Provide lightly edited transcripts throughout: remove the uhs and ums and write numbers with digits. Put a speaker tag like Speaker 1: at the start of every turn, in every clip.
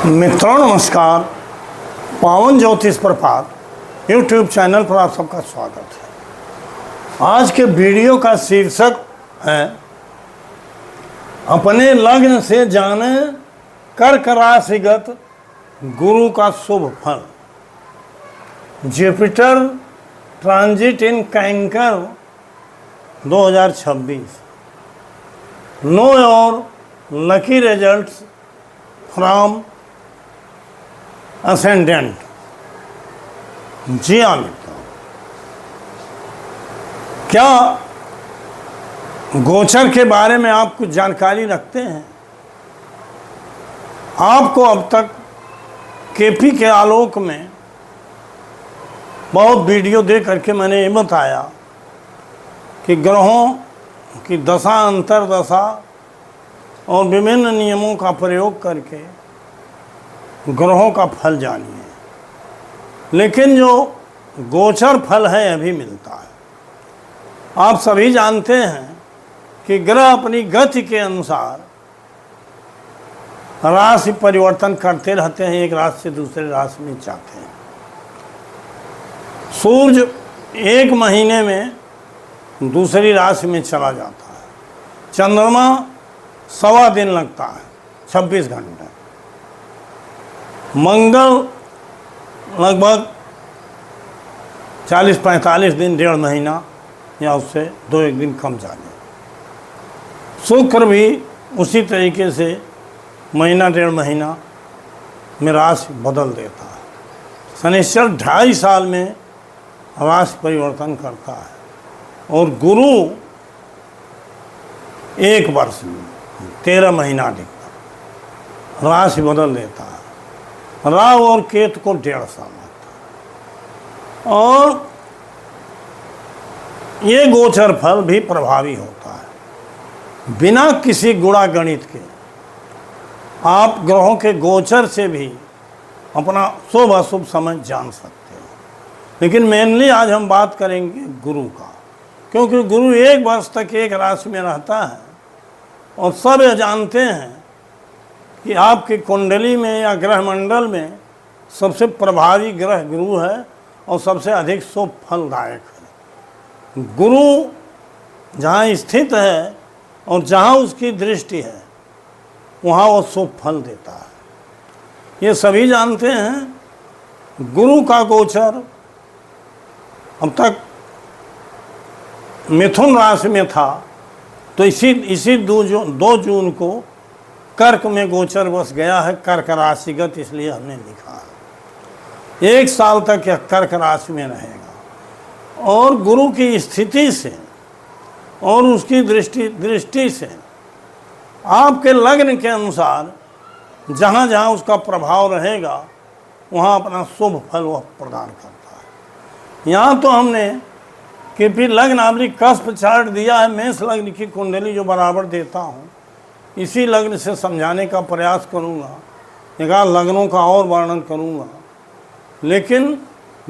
Speaker 1: मित्रों नमस्कार। पावन ज्योतिष प्रभात यूट्यूब चैनल पर आप सबका स्वागत है। आज के वीडियो का शीर्षक है अपने लग्न से जाने कर्क राशिगत गुरु का शुभ फल। Jupiter transit in cancer 2026। Know your lucky results from ascendant. जी हाँ मित्रों, क्या गोचर के बारे में आप कुछ जानकारी रखते हैं? आपको अब तक केपी के आलोक में बहुत वीडियो दे करके मैंने ये बताया कि ग्रहों की दशा अंतरदशा और विभिन्न नियमों का प्रयोग करके ग्रहों का फल जानिए। लेकिन जो गोचर फल है अभी मिलता है। आप सभी जानते हैं कि ग्रह अपनी गति के अनुसार राशि परिवर्तन करते रहते हैं, एक राशि से दूसरे राशि में जाते हैं। सूर्य एक महीने में दूसरी राशि में चला जाता है। चंद्रमा 1.25 दिन लगता है, 26 घंटे। मंगल लगभग 40-45 दिन, 1.5 महीना या उससे 2-1 दिन कम जाने। शुक्र भी उसी तरीके से महीना 1.5 महीना में राशि बदल देता है। शनिश्चर 2.5 साल में राशि परिवर्तन करता है और गुरु 1 वर्ष में 13 महीना दिखता, राशि बदल देता है। राहु और केतु को 1.5 साल लगता है। और ये गोचर फल भी प्रभावी होता है। बिना किसी गुणा गणित के आप ग्रहों के गोचर से भी अपना शुभ अशुभ समय जान सकते हो। लेकिन मेनली आज हम बात करेंगे गुरु का, क्योंकि गुरु 1 वर्ष तक एक राशि में रहता है और सब ये जानते हैं कि आपकी कुंडली में या ग्रह मंडल में सबसे प्रभावी ग्रह गुरु है और सबसे अधिक शुभ फलदायक है। गुरु जहाँ स्थित है और जहाँ उसकी दृष्टि है वहाँ वो शुभ फल देता है। ये सभी जानते हैं। गुरु का गोचर अब तक मिथुन राशि में था, तो इसी 2 जून को कर्क में गोचर बस गया है, कर्क राशिगत, इसलिए हमने लिखा है। 1 साल तक यह कर्क राशि में रहेगा और गुरु की स्थिति से और उसकी दृष्टि से आपके लग्न के अनुसार जहाँ जहाँ उसका प्रभाव रहेगा वहाँ अपना शुभ फल वह प्रदान करता है। यहाँ तो हमने कि फिर लग्न आपकी कस्प चार्ट दिया है, मेष लग्न की कुंडली जो बराबर देता हूँ, इसी लग्न से समझाने का प्रयास करूँगा। एक आध लग्नों का और वर्णन करूँगा, लेकिन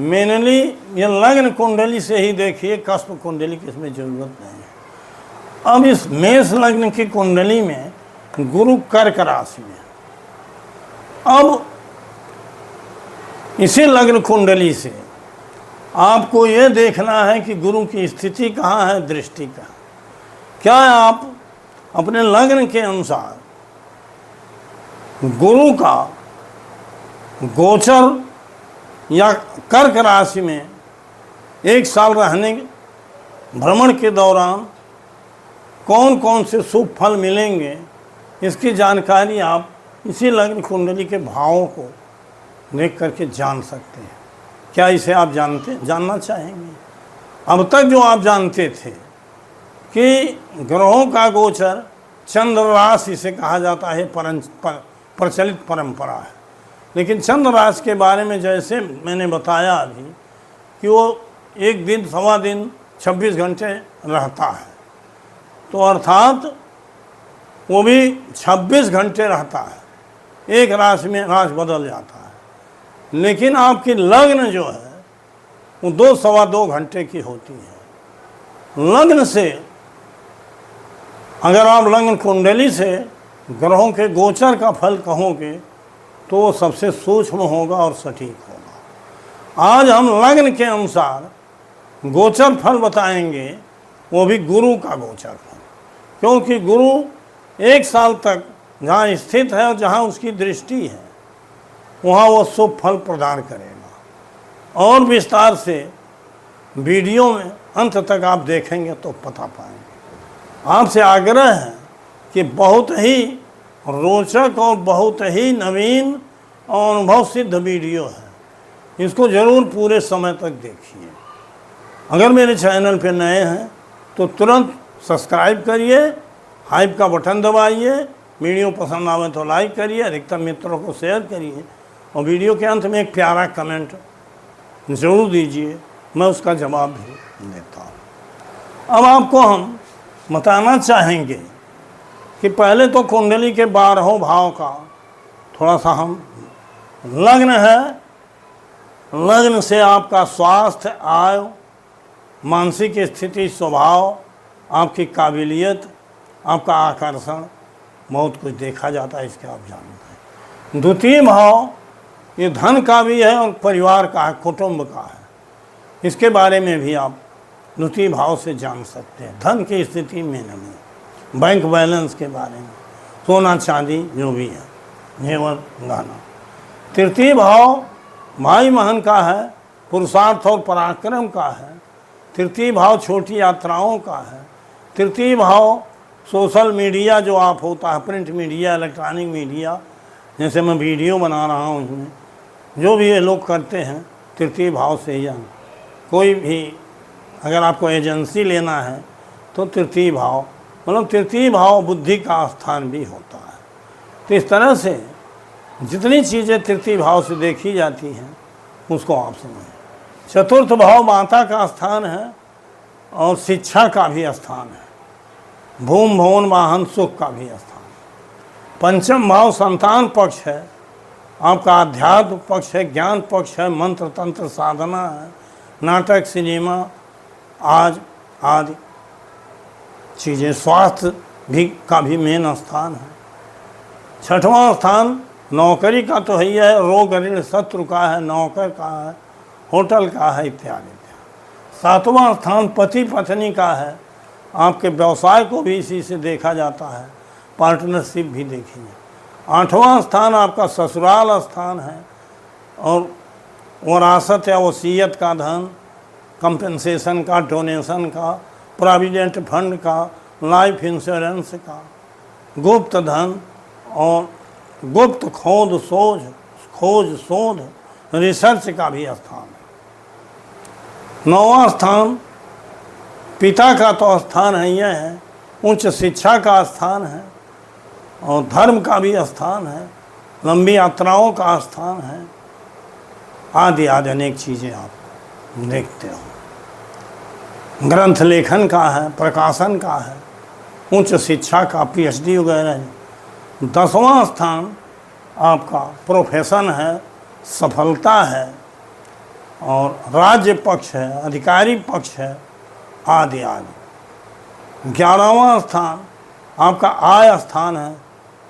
Speaker 1: मेनली ये लग्न कुंडली से ही देखिए, कस्प कुंडली की इसमें ज़रूरत नहीं है। अब इस मेष लग्न की कुंडली में गुरु कर्क राशि में, अब इसी लग्न कुंडली से आपको ये देखना है कि गुरु की स्थिति कहाँ है, दृष्टि कहाँ। क्या आप अपने लग्न के अनुसार गुरु का गोचर या कर्क राशि में 1 साल रहने भ्रमण के दौरान कौन कौन से शुभ फल मिलेंगे, इसकी जानकारी आप इसी लग्न कुंडली के भावों को देख करके जान सकते हैं। क्या इसे आप जानना चाहेंगे? अब तक जो आप जानते थे कि ग्रहों का गोचर चंद्र राशि से कहा जाता है, प्रचलित परंपरा है। लेकिन चंद्र राशि के बारे में जैसे मैंने बताया अभी कि वो 1 दिन 1.25 दिन 26 घंटे रहता है, तो अर्थात वो भी 26 घंटे रहता है, एक राशि में राशि बदल जाता है। लेकिन आपकी लग्न जो है वो 2-2.25 घंटे की होती है। लग्न से अगर आप लग्न कुंडली से ग्रहों के गोचर का फल कहोगे तो वो सबसे सूक्ष्म होगा और सटीक होगा। आज हम लग्न के अनुसार गोचर फल बताएंगे, वो भी गुरु का गोचर फल, क्योंकि गुरु 1 साल तक जहाँ स्थित है और जहाँ उसकी दृष्टि है वहाँ वो शुभ फल प्रदान करेगा। और विस्तार से वीडियो में अंत तक आप देखेंगे तो पता पाएंगे। आपसे आग्रह है कि बहुत ही रोचक और बहुत ही नवीन और अनुभव सिद्ध वीडियो है, इसको ज़रूर पूरे समय तक देखिए। अगर मेरे चैनल पे नए हैं तो तुरंत सब्सक्राइब करिए, हाइप का बटन दबाइए, वीडियो पसंद आवे तो लाइक करिए, अधिकतर मित्रों को शेयर करिए और वीडियो के अंत में एक प्यारा कमेंट ज़रूर दीजिए, मैं उसका जवाब भी देता हूँ। अब आपको हम बताना चाहेंगे कि पहले तो कुंडली के 12 भाव का थोड़ा सा हम, लग्न है, लग्न से आपका स्वास्थ्य, आय, मानसिक स्थिति, स्वभाव, आपकी काबिलियत, आपका आकर्षण, बहुत कुछ देखा जाता है, इसके आप जानते हैं। द्वितीय भाव ये धन का भी है और परिवार का है, कुटुंब का है, इसके बारे में भी आप द्वितीय भाव से जान सकते हैं। धन की स्थिति में नहीं, बैंक बैलेंस के बारे में, सोना चांदी जो भी है, जेवर गहना। तृतीय भाव भाई बहन का है, पुरुषार्थ और पराक्रम का है। तृतीय भाव छोटी यात्राओं का है। तृतीय भाव सोशल मीडिया जो आप होता है, प्रिंट मीडिया, इलेक्ट्रॉनिक मीडिया, जैसे मैं वीडियो बना रहा हूँ इसमें, जो भी ये लोग करते हैं तृतीय भाव से ही। कोई भी अगर आपको एजेंसी लेना है तो तृतीय भाव, मतलब तृतीय भाव बुद्धि का स्थान भी होता है। तो इस तरह से जितनी चीज़ें तृतीय भाव से देखी जाती हैं उसको आप समझें। चतुर्थ भाव माता का स्थान है और शिक्षा का भी स्थान है, भूम भवन वाहन सुख का भी स्थान। पंचम भाव संतान पक्ष है, आपका आध्यात्म पक्ष है, ज्ञान पक्ष है, मंत्र तंत्र साधना है, नाटक, सिनेमा आज आदि चीज़ें। स्वास्थ्य भी का भी मेन स्थान है। छठवां स्थान नौकरी का तो ही है, रोग ऋण शत्रु का है, नौकर का है, होटल का है, इत्यादि इत्यादि। सातवां स्थान पति पत्नी का है, आपके व्यवसाय को भी इसी से देखा जाता है, पार्टनरशिप भी देखी है। आठवां स्थान आपका ससुराल स्थान है और वरासत या वसीयत का धन, कंपेंसेशन का, डोनेशन का, प्रोविडेंट फंड का, लाइफ इंश्योरेंस का, गुप्त धन और गुप्त खोज शोध रिसर्च का भी स्थान है। नौवां स्थान पिता का तो स्थान है, यह है उच्च शिक्षा का स्थान है और धर्म का भी स्थान है, लंबी यात्राओं का स्थान है, आदि आदि अनेक चीज़ें आप देखते हो। ग्रंथ लेखन का है, प्रकाशन का है, उच्च शिक्षा का, PhD वगैरह है। 10वां स्थान आपका प्रोफेशन है, सफलता है और राज्य पक्ष है, अधिकारी पक्ष है, आदि आदि। 11वां स्थान आपका आय स्थान है,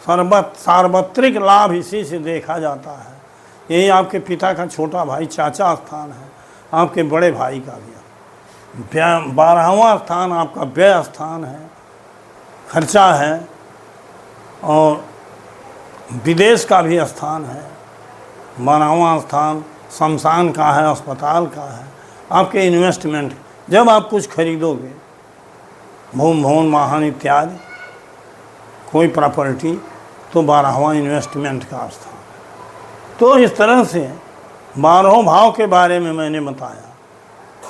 Speaker 1: सार्वत्रिक लाभ इसी से देखा जाता है। यही आपके पिता का छोटा भाई चाचा स्थान है, आपके बड़े भाई का भी। 12वां स्थान आपका व्यय स्थान है, खर्चा है और विदेश का भी स्थान है। 12वां स्थान शमशान का है, अस्पताल का है, आपके इन्वेस्टमेंट, जब आप कुछ खरीदोगे, भूम भवन वाहन इत्यादि, कोई प्रॉपर्टी, तो 12वां इन्वेस्टमेंट का स्थान। तो इस तरह से 12 भाव के बारे में मैंने बताया।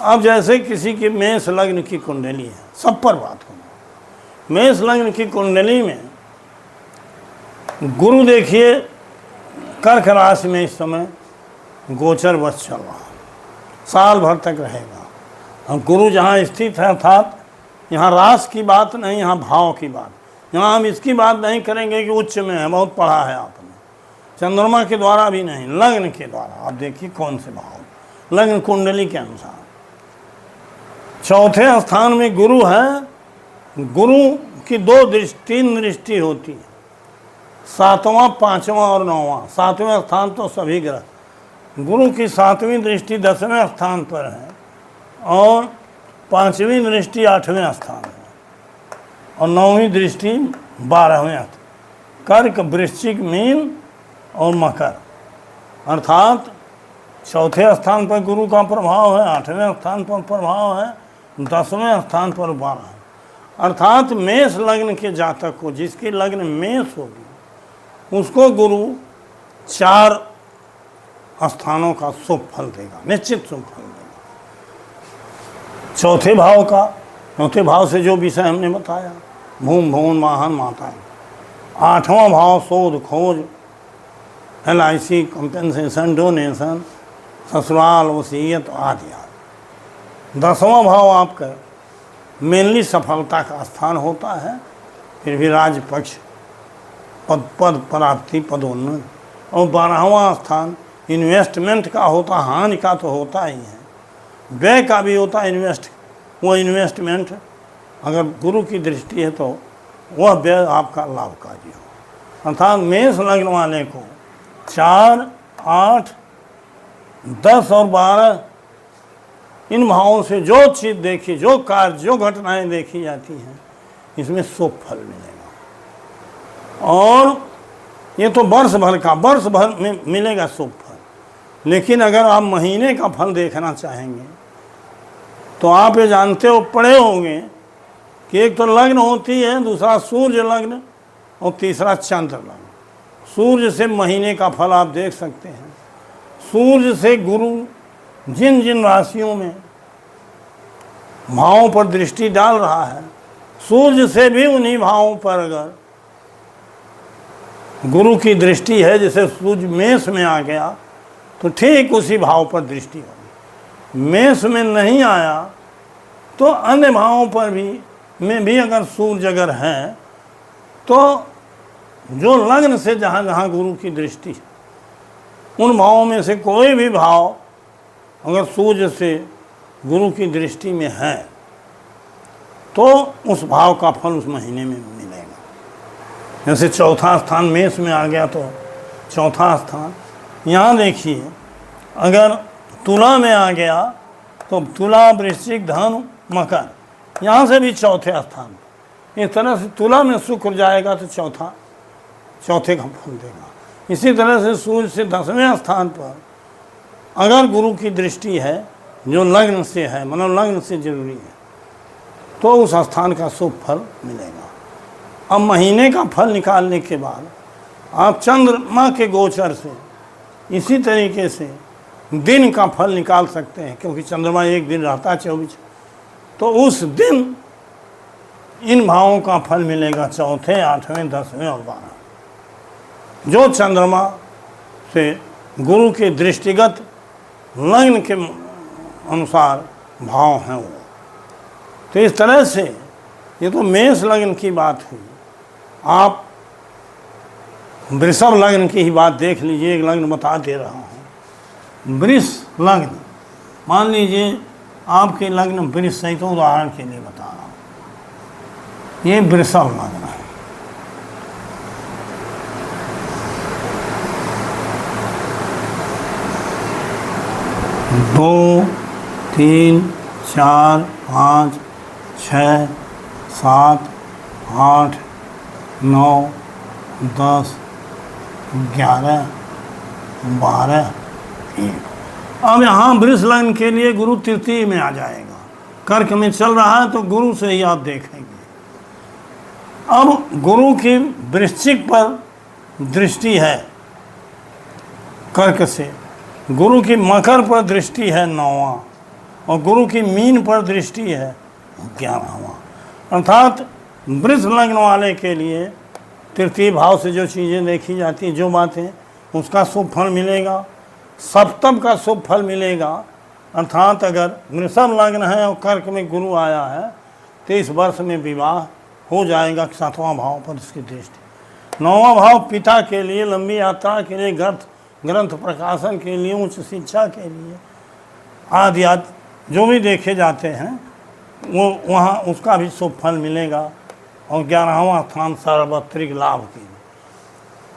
Speaker 1: अब जैसे किसी की मेष लग्न की कुंडली है, सब पर बात होगी। मेष लग्न की कुंडली में गुरु देखिए कर्क राशि में इस समय गोचर वश चल रहा है, साल भर तक रहेगा। और गुरु जहाँ स्थित है, अर्थात यहाँ राशि की बात नहीं, यहाँ भाव की बात। यहाँ हम इसकी बात नहीं करेंगे कि उच्च में है, बहुत पढ़ा है आपने, चंद्रमा के द्वारा भी नहीं, लग्न के द्वारा। आप देखिए कौन से भाव, लग्न कुंडली के अनुसार। चौथे स्थान में गुरु है, गुरु की 2 दृष्टि 3 दृष्टि होती है। सातवां, पांचवां और नौवां। सातवें स्थान तो सभी ग्रह, गुरु की सातवीं दृष्टि 10वें स्थान पर है और पांचवीं दृष्टि 8वें स्थान है और नौवीं दृष्टि 12वें, कर्क, वृश्चिक, मीन और मकर। अर्थात चौथे स्थान पर गुरु का प्रभाव है, 8वें स्थान पर प्रभाव है, 10वें स्थान पर 12 है। अर्थात मेष लग्न के जातक को, जिसकी लग्न मेष होगी, उसको गुरु 4 स्थानों का शुभ फल देगा, निश्चित शुभ फल देगा। चौथे भाव का, चौथे भाव से जो विषय हमने बताया, भूम, भवन, वाहन, माताएं। 8वां भाव शोध, खोज, LIC, कंपेंसेशन, डोनेशन, ससुराल, वसीयत आदि आदि। 10वां भाव आपका मेनली सफलता का स्थान होता है, फिर भी राजपक्ष, पद प्राप्ति, पदोन्नति। और 12वां स्थान इन्वेस्टमेंट का होता, हानि का तो होता ही है, व्यय का भी होता है। वो इन्वेस्टमेंट अगर गुरु की दृष्टि है तो वह व्यय आपका लाभकारी हो। अर्थात मेष लग्न वाले को 4, 8, 10 और 12 इन भावों से जो चीज़ देखी, जो कार्य, जो घटनाएं देखी जाती हैं, इसमें शुभ फल मिलेगा। और ये तो वर्ष भर में मिलेगा शुभ फल। लेकिन अगर आप महीने का फल देखना चाहेंगे तो आप ये जानते हो, पढ़े होंगे कि एक तो लग्न होती है, दूसरा सूर्य लग्न और तीसरा चंद्र लग्न। सूर्य से महीने का फल आप देख सकते हैं। सूर्य से गुरु जिन जिन राशियों में भावों पर दृष्टि डाल रहा है, सूर्य से भी उन्हीं भावों पर अगर गुरु की दृष्टि है, जैसे सूर्य मेष में आ गया तो ठीक उसी भाव पर दृष्टि होगी। मेष में नहीं आया तो अन्य भावों पर भी अगर सूर्य अगर है तो जो लग्न से जहाँ जहाँ गुरु की दृष्टि है, उन भावों में से कोई भी भाव अगर सूर्य से गुरु की दृष्टि में है तो उस भाव का फल उस महीने में मिलेगा। जैसे चौथा स्थान मेष में आ गया तो चौथा स्थान, यहाँ देखिए अगर तुला में आ गया तो तुला, वृश्चिक, धनु, मकर, यहाँ से भी चौथे स्थान। इस तरह से तुला में शुक्र जाएगा तो चौथे का फल देगा। इसी तरह से सूर्य से 10वें स्थान पर अगर गुरु की दृष्टि है, जो लग्न से है, मतलब लग्न से जरूरी है, तो उस स्थान का शुभ फल मिलेगा। अब महीने का फल निकालने के बाद आप चंद्रमा के गोचर से इसी तरीके से दिन का फल निकाल सकते हैं, क्योंकि चंद्रमा एक दिन रहता है 24, तो उस दिन इन भावों का फल मिलेगा, चौथे, 8वें, 10वें और 12। जो चंद्रमा से गुरु के दृष्टिगत लग्न के अनुसार भाव हैं वो। तो इस तरह से ये तो मेष लग्न की बात हुई। आप वृषभ लग्न की ही बात देख लीजिए, एक लग्न बता दे रहा हूँ। वृष लग्न, मान लीजिए आपके लग्न वृष है, तो उदाहरण के लिए बता रहा हूँ, ये वृषभ लग्न है। दो, 3, 4, 5, 6, 7, 8, 9, 10, 11, 12, 1। अब यहाँ वृष लग्न के लिए गुरु तृतीय में आ जाएगा। कर्क में चल रहा है तो गुरु से ही आप देखेंगे। अब गुरु की वृश्चिक पर दृष्टि है कर्क से, गुरु की मकर पर दृष्टि है 9वां, और गुरु की मीन पर दृष्टि है 11वां। अर्थात वृष लग्न वाले के लिए तृतीय भाव से जो चीज़ें देखी जाती हैं, जो बातें, उसका शुभ फल मिलेगा। सप्तम का शुभ फल मिलेगा। अर्थात अगर वृषभ लग्न है और कर्क में गुरु आया है तो इस वर्ष में विवाह हो जाएगा, 7वां भाव पर उसकी दृष्टि। 9वां भाव पिता के लिए, लंबी यात्रा के लिए, ग्रंथ प्रकाशन के लिए, उच्च शिक्षा के लिए आदि आदि जो भी देखे जाते हैं वो वहाँ उसका भी शुभ फल मिलेगा। और 11वां स्थान सार्वत्रिक लाभ के लिए।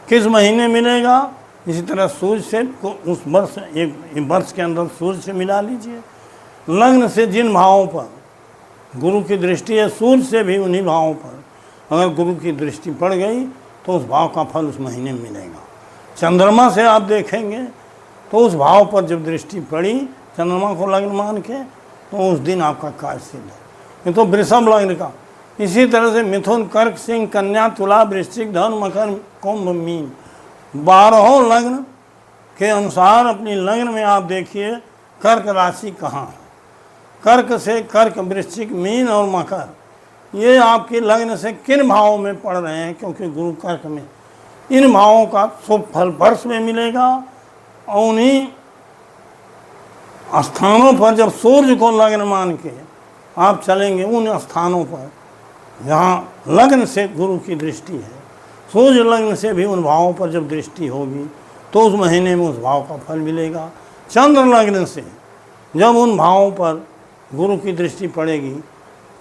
Speaker 1: किस महीने मिलेगा, इसी तरह सूर्य से उस वर्ष, एक वर्ष के अंदर सूर्य से मिला लीजिए। लग्न से जिन भावों पर गुरु की दृष्टि है, सूर्य से भी उन्हीं भावों पर अगर गुरु की दृष्टि पड़ गई तो उस भाव का फल उस महीने में मिलेगा। चंद्रमा से आप देखेंगे तो उस भाव पर जब दृष्टि पड़ी चंद्रमा को लग्न मान के, तो उस दिन आपका कार्य सिद्ध है। ये तो वृषभ लग्न का। इसी तरह से मिथुन, कर्क, सिंह, कन्या, तुला, वृश्चिक, धनु, मकर, कुंभ, मीन, 12 लग्न के अनुसार अपनी लग्न में आप देखिए कर्क राशि कहाँ है। कर्क से कर्क, वृश्चिक, मीन और मकर, ये आपके लग्न से किन भावों में पड़ रहे हैं, क्योंकि गुरु कर्क में, इन भावों का शुभ फल वर्ष में मिलेगा। और उन्हीं स्थानों पर जब सूर्य को लग्न मान के आप चलेंगे, उन स्थानों पर जहाँ लग्न से गुरु की दृष्टि है, सूर्य लग्न से भी उन भावों पर जब दृष्टि होगी तो उस महीने में उस भाव का फल मिलेगा। चंद्र लग्न से जब उन भावों पर गुरु की दृष्टि पड़ेगी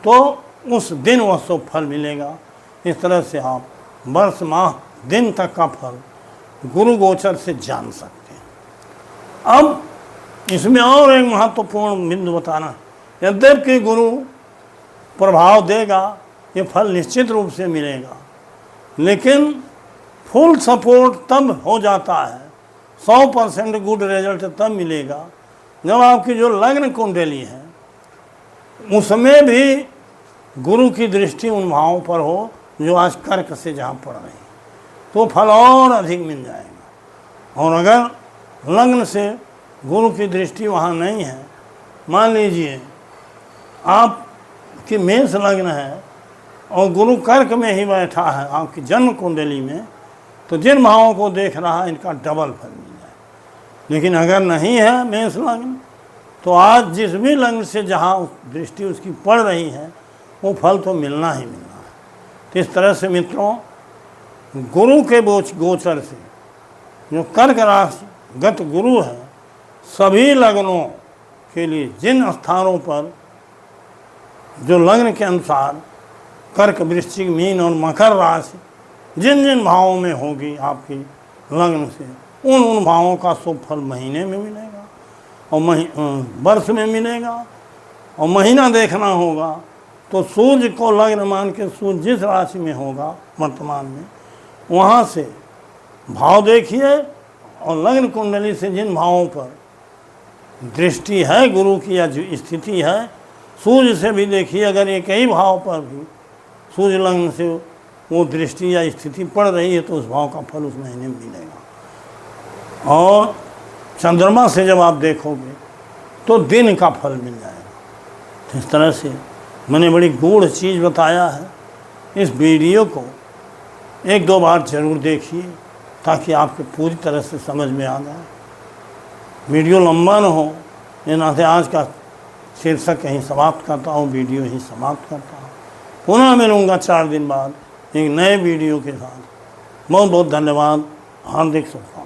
Speaker 1: तो उस दिन वह शुभ फल मिलेगा। इस तरह से आप वर्ष, माह, दिन तक का फल गुरु गोचर से जान सकते हैं। अब इसमें और एक महत्वपूर्ण बिंदु बताना, यद्यपि गुरु प्रभाव देगा, ये फल निश्चित रूप से मिलेगा, लेकिन फुल सपोर्ट तब हो जाता है, 100% गुड रिजल्ट तब मिलेगा जब आपकी जो लग्न कुंडली है उसमें भी गुरु की दृष्टि उन भावों पर हो जो आज कर्क से जहाँ पड़ रही है, तो फल और अधिक मिल जाएगा। और अगर लग्न से गुरु की दृष्टि वहाँ नहीं है, मान लीजिए आपकी मेष लग्न है और गुरु कर्क में ही बैठा है आपकी जन्म कुंडली में, तो जिन भावों को देख रहा है इनका डबल फल मिल जाए। लेकिन अगर नहीं है मेष लग्न, तो आज जिस भी लग्न से जहाँ दृष्टि उसकी पड़ रही है वो फल तो मिलना ही मिलना है। तो इस तरह से मित्रों, गुरु के गोचर से जो कर्क राशि गत गुरु है, सभी लग्नों के लिए जिन स्थानों पर जो लग्न के अनुसार कर्क, वृश्चिक, मीन और मकर राशि जिन जिन भावों में होगी आपकी लग्न से, उन भावों का शुभ फल महीने में मिलेगा और वर्ष में मिलेगा। और महीना देखना होगा तो सूर्य को लग्न मान के सूर्य जिस राशि में होगा वर्तमान में, वहाँ से भाव देखिए और लग्न कुंडली से जिन भावों पर दृष्टि है गुरु की या जो स्थिति है, सूर्य से भी देखिए, अगर एक ही भाव पर भी सूर्य लग्न से वो दृष्टि या स्थिति पड़ रही है तो उस भाव का फल उस महीने में मिलेगा। और चंद्रमा से जब आप देखोगे तो दिन का फल मिल जाएगा। तो इस तरह से मैंने बड़ी गूढ़ चीज़ बताया है। इस वीडियो को 1-2 बार जरूर देखिए ताकि आपको पूरी तरह से समझ में आ जाए। वीडियो लंबा न हो, ये नाते आज का शीर्षक कहीं समाप्त करता हूँ, वीडियो ही समाप्त करता हूँ। पुनः मिलूँगा 4 दिन बाद एक नए वीडियो के साथ। बहुत बहुत धन्यवाद, हार्दिक शुभकामनाएं।